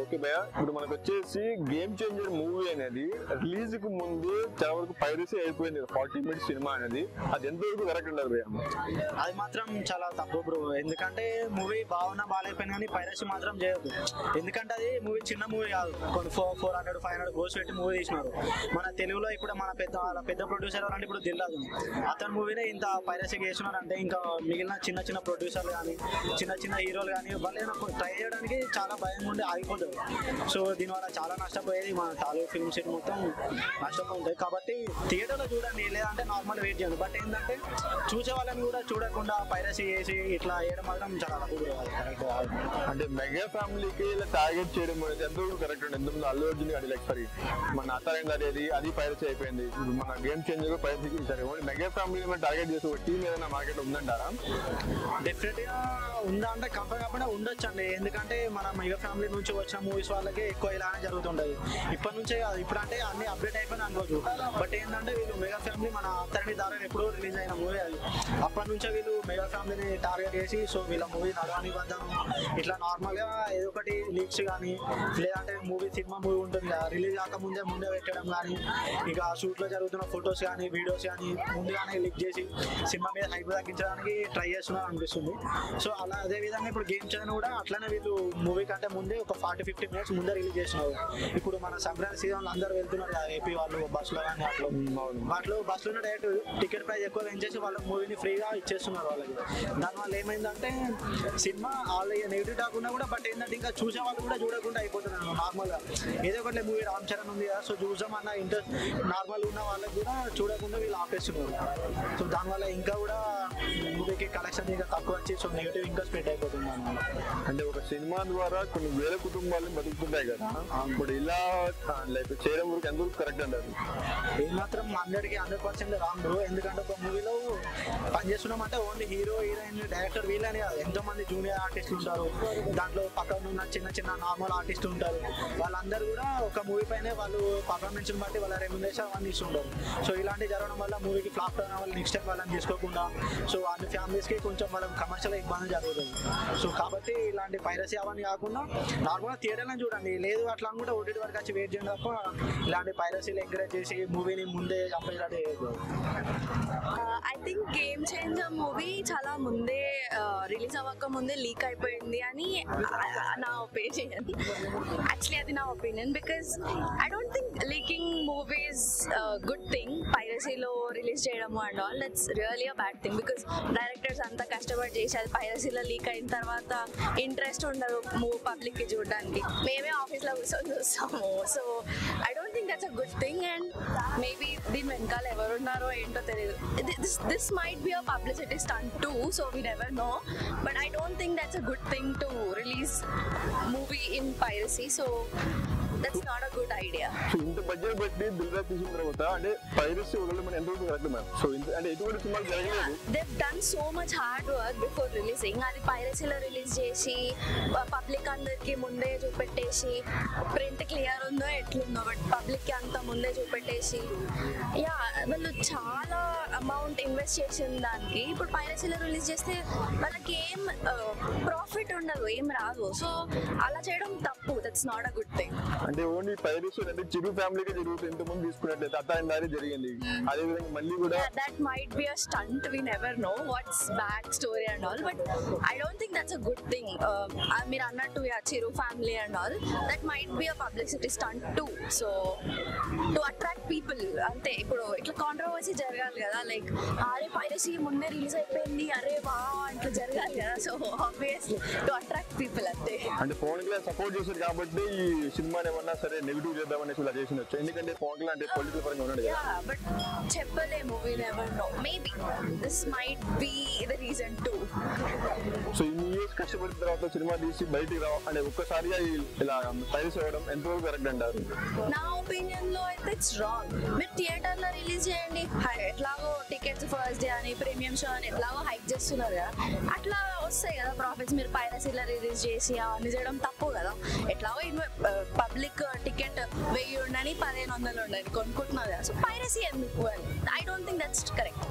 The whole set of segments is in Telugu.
ఓకే భయ్య, ఇప్పుడు మనకు వచ్చేసి గేమ్ చేంజర్ మూవీ అనేది రిలీజ్ కు ముందు చాలా వరకు పైరసీ అయిపోయింది. 40 minutes సినిమా అనేది అది ఎంతవరకు కరెక్ట్ ఉండదు భయ్య? అది మాత్రం చాలా తప్పు బ్రో. ఎందుకంటే మూవీ బాగున్నా బాగాలేకపోయినా కానీ పైరసీ మాత్రం చేయొద్దు. ఎందుకంటే అది మూవీ చిన్న మూవీ కాదు, కొన్ని 400-500 కోర్స్ పెట్టి మూవీ తీసినారు. మన తెలుగులో ఇప్పుడు మన పెద్ద ప్రొడ్యూసర్ అంటే ఇప్పుడు దిల్రాజు, అతని మూవీనే ఇంత పైరసీ చేస్తున్నారు అంటే ఇంకా మిగిలిన చిన్న ప్రొడ్యూసర్లు కానీ చిన్న హీరోలు కానీ వాళ్ళు ట్రై చేయడానికి చాలా భయం ఉండి ఆగిపోతుంది. సో దీనివల్ల చాలా నష్టపోయేది మన టాలీవుడ్ ఫిల్మ్ సిటీ మొత్తం నష్టపోతుంది. కాబట్టి థియేటర్లో చూడండి, లేదంటే నార్మల్ వెయిట్ చేయండి. బట్ ఏంటంటే చూసే వాళ్ళని కూడా చూడకుండా పైరసీ చేసి ఇట్లా వేయడం మాత్రం చాలా తప్పు. అంటే మెగా ఫ్యామిలీకి ఇలా టార్గెట్ చేయడం అనేది ఎంతవరకు కరెక్ట్ ఉంటుంది? ఎంతమంది అల్లు అర్జున్ అది లైక్ సారీ మన అత్తారింగ్ అనేది అది పైరసీ అయిపోయింది. ఇప్పుడు మన గేమ్ చేంజర్ పైరసీకి సరే ఓన్లీ మెగా ఫ్యామిలీ టార్గెట్ చేసి ఒక టీం ఏదైనా మార్కెట్ ఉందంటారా? డెఫినెట్ గా ఉందా అంటే కంపేర్ కాకుండా ఉండొచ్చు అండి. ఎందుకంటే మన మెగా ఫ్యామిలీ నుంచి వచ్చిన మూవీస్ వాళ్ళకి ఎక్కువ ఇలానే జరుగుతుంటది. ఇప్పటి నుంచే కాదు, ఇప్పుడు అంటే అన్ని అప్డేట్ అయిపోయినా అనుకోవచ్చు. బట్ ఏంటంటే వీళ్ళు మెగా ఫ్యామిలీ మన అత్తరిని దారా ఎప్పుడో రిలీజ్ అయిన మూవీ అది. అప్పటి నుంచే వీళ్ళు మెగా ఫ్యామిలీని టార్గెట్ చేసి సో వీళ్ళ మూవీ నడవని వద్దాం ఇట్లా నార్మల్ గా ఏదో ఒకటి లీక్స్ కానీ లేదంటే సినిమా మూవీ ఉంటుంది కదా, రిలీజ్ కాక ముందే పెట్టడం కానీ ఇక షూట్ లో జరుగుతున్న ఫొటోస్ కానీ వీడియోస్ కానీ ముందుగానే లీక్ చేసి సినిమా మీద హైప్ తగ్గించడానికి ట్రై చేస్తున్నారు అనిపిస్తుంది. సో అలా అదే విధంగా ఇప్పుడు గేమ్ చేంజర్ కూడా అట్లానే వీళ్ళు మూవీ కంటే ముందే ఒక 40-50 minutes ముందే రిలీజ్ చేస్తున్నారు. ఇప్పుడు మన సంక్రాంతి సీజన్ అందరూ వెళ్తున్నారు కదా ఏపీ వాళ్ళు బస్సులో కానీ అట్లా వాటిలో బస్సులో డైరెక్ట్ టికెట్ ప్రైస్ ఎక్కువ పెంచేసి వాళ్ళ మూవీని ఫ్రీగా ఇచ్చేస్తున్నారు వాళ్ళకి. దానివల్ల ఏమైందంటే సినిమా ఆల్రెడీ నెగిటివ్ టాక్ ఉన్నా కూడా బట్ ఏంటంటే ఇంకా చూసే వాళ్ళు కూడా చూడకుండా అయిపోతున్నారు. నార్మల్గా ఏదో ఒకటి మూవీ రామ్ చరణ్ ఉంది కదా సో చూసామన్న ఇంట్రెస్ట్ నార్మల్ ఉన్న వాళ్ళకి కూడా చూడకుండా వీళ్ళు ఆపేస్తున్నారు. సో దానివల్ల ఇంకా కూడా మూవీకి కలెక్షన్ ఇంకా తక్కువ వచ్చి సో నెగిటివ్ ఇంకా స్ప్రెడ్ అయిపోతుంది అన్నమాట. అంటే ఒక సినిమా ద్వారా కొన్ని వేల కుటుంబాలను బతుకుతుంటాయి కదా, ఇప్పుడు ఇలా లైక్ చేయడం వరకు ఎందుకు కరెక్ట్ అంటారు? ఏమాత్రం 100% రాంగ్ బ్రో. ఎందుకంటే ఒక మూవీలో పనిచేస్తున్నామంటే ఓన్లీ హీరో హీరోయిన్ డైరెక్టర్ వీళ్ళని కాదు, ఎంతో మంది జూనియర్ ఆర్టిస్టులు ఉంటారు, దాంట్లో పక్కన ఉన్న చిన్న నార్మల్ ఆర్టిస్టులు ఉంటారు. వాళ్ళందరూ కూడా ఒక మూవీ పైనే వాళ్ళు పర్ఫార్మెన్స్ బట్టి వాళ్ళ రెమ్యునరేషన్ అవన్నీ ఇస్తుంటారు. సో ఇలాంటి జరగడం వల్ల మూవీకి ఫ్లాప్ అయిన వాళ్ళు నెక్స్ట్ టైం వాళ్ళని తీసుకోకుండా సో అన్ని ఫ్యామిలీస్కి కొంచెం వాళ్ళకి కమర్షియల్ ఇబ్బంది జరుగుతుంది. సో కాబట్టి ఇలాంటి పైరసీ అవన్నీ కాకుండా నార్మల్గా థియేటర్లను చూడండి, లేదు అట్లా అనుకుంటే ఓటీటీ వరకు వచ్చి వెయిట్ చేయండి తప్ప ఇలాంటి పైరసీలు ఎంకరేజ్ చేసి మూవీని ముందే చంపేలాంటి. I think game changer movie చాలా ముందే రిలీజ్ అవ్వక ముందే లీక్ అయిపోయింది అని నా ఒపీనియన్. యాక్చువల్లీ అది నా opinion because I don't think leaking movies good thing. పైరసీలో రిలీజ్ చేయడము and all that's really a bad thing because directors అంతా కష్టపడి చేసి అది పైరసీలో లీక్ అయిన తర్వాత ఇంట్రెస్ట్ ఉండదు మూవీ పబ్లిక్కి చూడడానికి. మేమే ఆఫీస్లో కూర్చొని చూస్తాము. So I don't think that's a good thing and maybe దీని వెనకాల ఎవరున్నారో ఏంటో తెలియదు. This might be a publicity stunt too, so we never know. But I don't think that's a good thing to release movie in piracy. So that's not a good idea. So ఇంత బడ్జెట్ పెట్టి దిల్రాజు తీసిన తర్వాత అంటే పైరసీ వదలడం మన ఎంతవరకు కరెక్ట్ మ్యామ్? సో అంటే ఎటువంటి సినిమాలు జరగలేదు. They've done so much hard work before releasing. అది పైరసీలో రిలీజ్ చేసి పబ్లిక్ అందరికి ముందే చూపెట్టేసి ప్రింట్ క్లియర్ ఉందో ఎట్లుందో బట్ పబ్లిక్కి అంత ముందే చూపెట్టేసి యా వాళ్ళు చాలా అమౌంట్ ఇన్వెస్ట్ చేసిన దానికి ఇప్పుడు పైరసీలో రిలీజ్ చేస్తే వాళ్ళకి ఏం ప్రాఫిట్ ఉండదు, ఏం రాదు. సో అలా చేయడం తప్పు. That's not a good thing. అంటే ఓన్లీ పైరసీ అంటే చిరు ఫ్యామిలీకి జరుగుతుంది, ఎంతమంది తీసుకున్నట్లయితే అత్తారిందారి జరిగింది. అదే విధంగా మళ్ళీ కూడా that might be a stunt. We never know what's back story and all, but I don't think that's a good thing. మీరు అన్నట్టు చిరు family and all, that might be a publicity stunt too. So to attract people అంతే. ఇప్పుడు ఇట్లా కాంట్రవర్సీ జరగాలి కదా, లైక్ అరే పైరసీ ముందే రిలీజ్ అయిపోయింది అరే వా ఇట్లా జరగాలి కదా. So obviously to attract people అంతే. అంటే పవన్ కళ్యాణ్ సపోర్ట్ చేశారు కాబట్టి ఈ సినిమాని ఏమన్నా సరే నెగిటివ్ చేద్దామనేసి ఇలా చేసినచ్చు. ఎందుకంటే పవన్ కళ్యాణ్ అంటే పొలిటికల్ పరంగా ఉన్నాడు కదా. బట్ చెప్పలేము, we never know. Maybe this might be the reason too. So ఇన్ని ఇయర్స్ కష్టపడిన తర్వాత సినిమా తీసి బయటికి రావ అంటే ఒక్కసారిగా ఇలా పైరసీ అవ్వడం ఎంతవరకు కరెక్ట్ అంటారు? నా ఒపీనియన్ లో అయితే ఇట్స్ రాంగ్. మీరు థియేటర్ లో రిలీజ్ చేయండి, ఎట్లాగో టికెట్స్ ఫస్ట్ డే అని ప్రీమియం షో అని ఎట్లాగో హైక్ చేస్తున్నారు కదా, అట్లా వస్తాయి కదా ప్రాఫిట్స్. మీరు పైరసీలో రిలీజ్ చేసి అవన్నీ చేయడం తప్పు కదా. ఎట్లాగో పబ్లిక్ టికెట్ 1000 ఉండని 1500 ఉండని కొనుక్కుంటున్నారు కదా. సో పైరసీ ఎందుకు అని I don't think that's correct.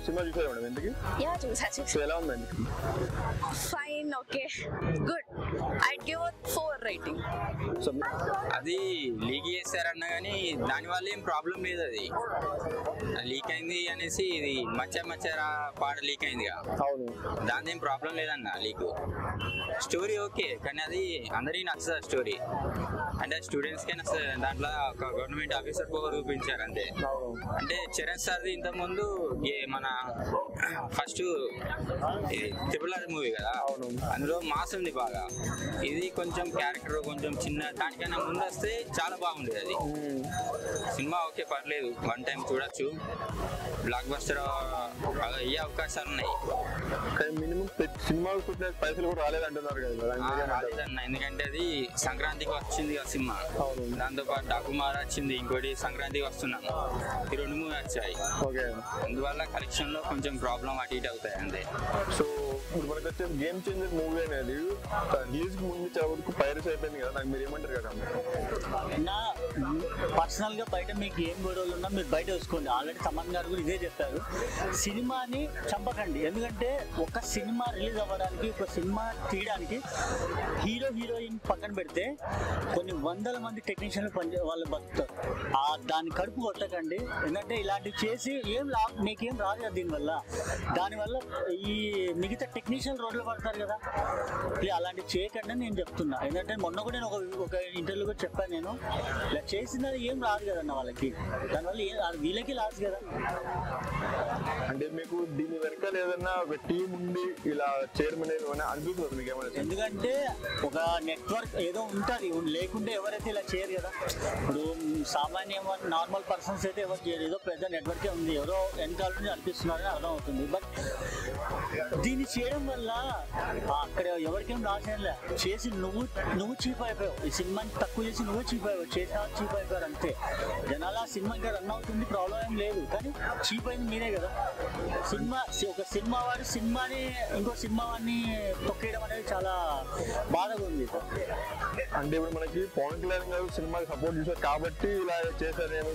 Cinema చూసారు మేడం? ఎందుకు? యా చూసా. ఎలా ఉందండి? Fine, okay. Good. I'd give a 4 rating. So అది లీక్ చేశారన్నా కానీ దానివల్ల ఏం ప్రాబ్లం లేదు. అది లీక్ అయింది అనేసి ఇది మచ్చరా పాట లీక్ అయిందిగా, అవును, దాని ఏం ప్రాబ్లం లేదన్న. లీక్ స్టోరీ ఓకే, కానీ అది అందరికీ నచ్చదు స్టోరీ. అంటే స్టూడెంట్స్కే నచ్చదు. దాంట్లో ఒక గవర్నమెంట్ ఆఫీసర్ పోగా చూపించారు అంతే. అంటే చరణ్ సార్ది ఇంతకుముందు మన ఫస్ట్ ఇది RRR మూవీ కదా, అందులో మాస్ ఉంది బాగా. ఇది కొంచెం క్యారెక్టర్ కొంచెం చిన్న, దానికన్నా ముందు వస్తే చాలా బాగుండేది. అది సినిమా ఓకే, పర్లేదు, 1 టైం చూడొచ్చు. బ్లాక్ బస్టర్ అయ్యే అవకాశాలు ఉన్నాయి. మినిమం సినిమాలు పెట్టిన పైసలు కూడా రాలేదంటున్నారు కదా. రాలేదన్న, ఎందుకంటే అది సంక్రాంతికి వచ్చింది కదా సినిమా. దాంతో పాటు డాకుమార్ వచ్చింది, ఇంకోటి సంక్రాంతికి వస్తున్నాను, ఈ 2 మూవీ వచ్చాయి. అందువల్ల కలెక్షన్ లో కొంచెం ప్రాబ్లం అటు ఇటు అవుతాయి అంతే. సో ఇప్పుడు మనకు వచ్చే గేమ్ చేంజర్ మూవీ అనేది రిలీజ్ కి ముందు చాలా వరకు పైరసీ అయిపోయింది కదా, నాకు మీరు ఏమంటారు కదా? నా పర్సనల్ గా బయట మీకు ఏం గొడవలు ఉన్నా మీరు బయట చూసుకోండి. ఆల్రెడీ తమన్ గారు కూడా ఇదే చెప్పారు, సినిమాని చంపకండి. ఎందుకంటే ఒక సినిమా రిలీజ్ అవ్వడానికి, ఒక సినిమా తీయడానికి హీరో హీరోయిన్ పక్కన పెడితే కొన్ని వందల మంది టెక్నీషియన్లు వాళ్ళు బతుకుతారు. దాన్ని కడుపు కొట్టకండి. ఎందుకంటే ఇలాంటివి చేసి మీకేం రాదు కదా దీనివల్ల. దానివల్ల ఈ మిగతా టెక్నీషియన్ రోడ్లు పడతారు కదా. అలాంటివి చేయకండి నేను చెప్తున్నా. ఎందుకంటే మొన్న కూడా నేను ఒక ఇంటర్వ్యూలో కూడా చెప్పాను, నేను ఇలా చేసినది ఏం రాదు కదన్న వాళ్ళకి, దానివల్ల వీళ్ళకి లాస్ కదా. అంటే మీకు దీని వెనకాల ఏదన్నా ఒక టీం ఉండి ఇలా చైర్మన్ అనిపిస్తుంది మీకు ఏమైనా? ఎందుకంటే ఒక నెట్వర్క్ ఏదో ఉంటుంది, లేకుంటే ఎవరైతే ఇలా చేయరు కదా. ఇప్పుడు సామాన్య నార్మల్ పర్సన్స్ అయితే ఎవరు చేయరు, ఏదో పెద్ద నెట్వర్కే ఉంది, ఎవరో వెనకాల నుండి అనిపిస్తున్నారని అర్థం అవుతుంది. బట్ దీన్ని చేయడం వల్ల అక్కడ ఎవరికేం లాస్ అయ్యలే. చేసి నువ్వు చీప్ అయిపోయావు, ఈ సినిమాని తక్కువ చేసి నువ్వే చీప్ అయిపోయావు, చేసిన చీప్ అయిపోయారు అంతే. జనాలు ఆ సినిమా ఇంకా రన్ అవుతుంది, ప్రాబ్లం ఏం లేదు, కానీ చీప్ అయింది మీరే కదా. ఒక సినిమా వాడు సినిమాని ఇంకో సినిమా వాడిని తొక్కేయడం అనేది చాలా బాధగా ఉంది. అంటే ఇప్పుడు మనకి పవన్ కళ్యాణ్ గారు సినిమాకి సపోర్ట్ చేశారు కాబట్టి ఇలా చేశారేమో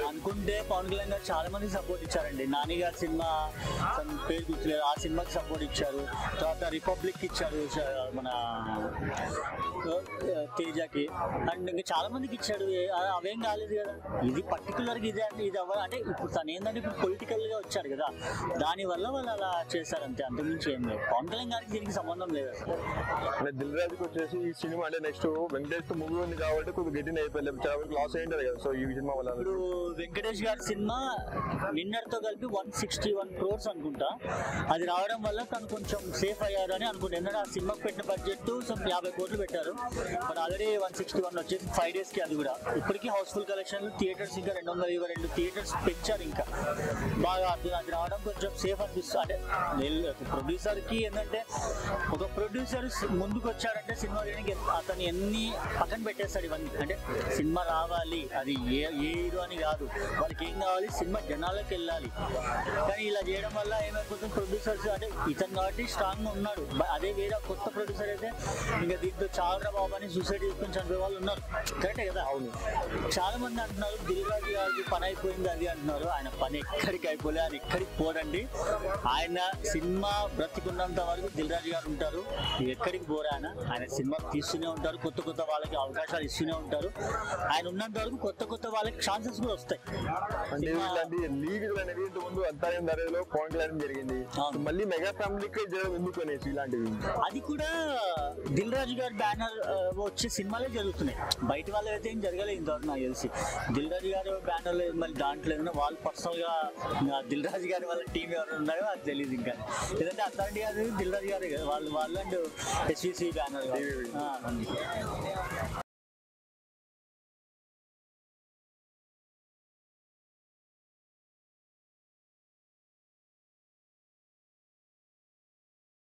అనుకుంటే, పవన్ కళ్యాణ్ గారు చాలా మంది సపోర్ట్ ఇచ్చారండి. నాని గారి సినిమా పేరు గుర్తులేదు, ఆ సినిమాకి సపోర్ట్ ఇచ్చారు. తర్వాత రిపబ్లిక్ ఇచ్చారు మన తేజకి, అండ్ ఇంకా చాలా మందికి ఇచ్చాడు. అవేం కాలేదు కదా. ఇది పర్టికులర్గా ఇదే అంటే ఇది అవ్వాలి అంటే ఇప్పుడు తను ఏంటంటే ఇప్పుడు పొలిటికల్ గా వచ్చాడు కదా, దాని వల్ల వాళ్ళు అలా చేశారంతే, అంతకుమించి ఏం లేదు. పవన్ కళ్యాణ్ గారికి దీనికి సంబంధం లేదు అసలు. అంటే దిల్ రాజుకి వచ్చేసి ఈ సినిమా అంటే నెక్స్ట్ వెంకటేష్ మూవీ ఉంది కాబట్టి కొద్దిగా గెటిన్ అయిపోయింది, చాలా వరకు లాస్ అయ్యింది కదా. సో ఈ సినిమా వల్ల ఇప్పుడు వెంకటేష్ గారి సినిమా నిన్నటితో కలిపి 161 crores అనుకుంటా, అది రావడం వల్ల తను కొంచెం సేఫ్ అయ్యారని అనుకుంటా. ఎందుకంటే ఆ సినిమాకి పెట్టిన బడ్జెట్ 50 కోట్లు పెట్టారు, బట్ ఆల్రెడీ 161 వచ్చేసి 5 days కి. అది కూడా ఇప్పటికీ హౌస్ఫుల్ కలెక్షన్లు, థియేటర్స్ ఇంకా 222 థియేటర్స్ పెంచారు. ఇంకా బాగా అది రావడం కొంచెం సేఫ్ అనిపిస్తుంది. అంటే ప్రొడ్యూసర్ కి ఏంటంటే, ఒక ప్రొడ్యూసర్ ముందుకు వచ్చాడంటే సినిమా చేయడానికి అతను ఎన్ని పక్కన పెట్టేస్తాడు ఇవన్నీ. అంటే సినిమా రావాలి, అది ఏ హీరో అని కాదు, వాళ్ళకి ఏం కావాలి, సినిమా జనాలకు వెళ్ళాలి. కానీ ఇలా చేయడం వల్ల ఏమైపోతుంది, ప్రొడ్యూసర్స్ అంటే ఇతను కాబట్టి స్ట్రాంగ్ గా ఉన్నాడు, అదే వేరే కొత్త ప్రొడ్యూసర్ అయితే ఇంకా దీంతో చాలా బాబు అని సూసైడ్ చేసుకుని చనిపోయే వాళ్ళు ఉన్నారు. కరెక్టే కదా. అవును, చాలా మంది అంటున్నారు దిల్ రాజు గారికి పని అయిపోయింది అది అంటున్నారు. ఆయన పని ఎక్కడికి అయిపోలే, ఆయన ఎక్కడికి పోరండి. ఆయన సినిమా బ్రతికున్నంత వరకు దిల్ రాజు గారు ఉంటారు, ఎక్కడికి పోరా. ఆయన సినిమా తీస్తూనే ఉంటారు, కొత్త వాళ్ళకి అవకాశాలు ఇస్తూనే ఉంటారు. ఆయన ఉన్నంత వరకు కొత్త వాళ్ళకి ఛాన్సెస్ కూడా వస్తాయి. ముందు అంతర్యం ధరలో పవన్ కళ్యాణ్ జరిగింది, మళ్ళీ మెగా ఫ్యామిలీకి ఎందుకు అనేసి ఇలాంటివి. అది కూడా దిల్ రాజు గారి బ్యానర్ వచ్చే సినిమాలే జరుగుతున్నాయి, బయట వాళ్ళు అయితే ఏం జరగలేదు ఇంతవరకు నాకు తెలిసి. దిల్ రాజు గారు బ్యానర్ మళ్ళీ దాంట్లో ఏదైనా వాళ్ళు పర్సనల్ గా దిల్ రాజు గారి వాళ్ళ టీం ఎవరు ఉన్నారో అది తెలియదు ఇంకా. లేదంటే అథారిటీ గారు దిల్ రాజు గారు వాళ్ళు అండ్ SVC బ్యానర్.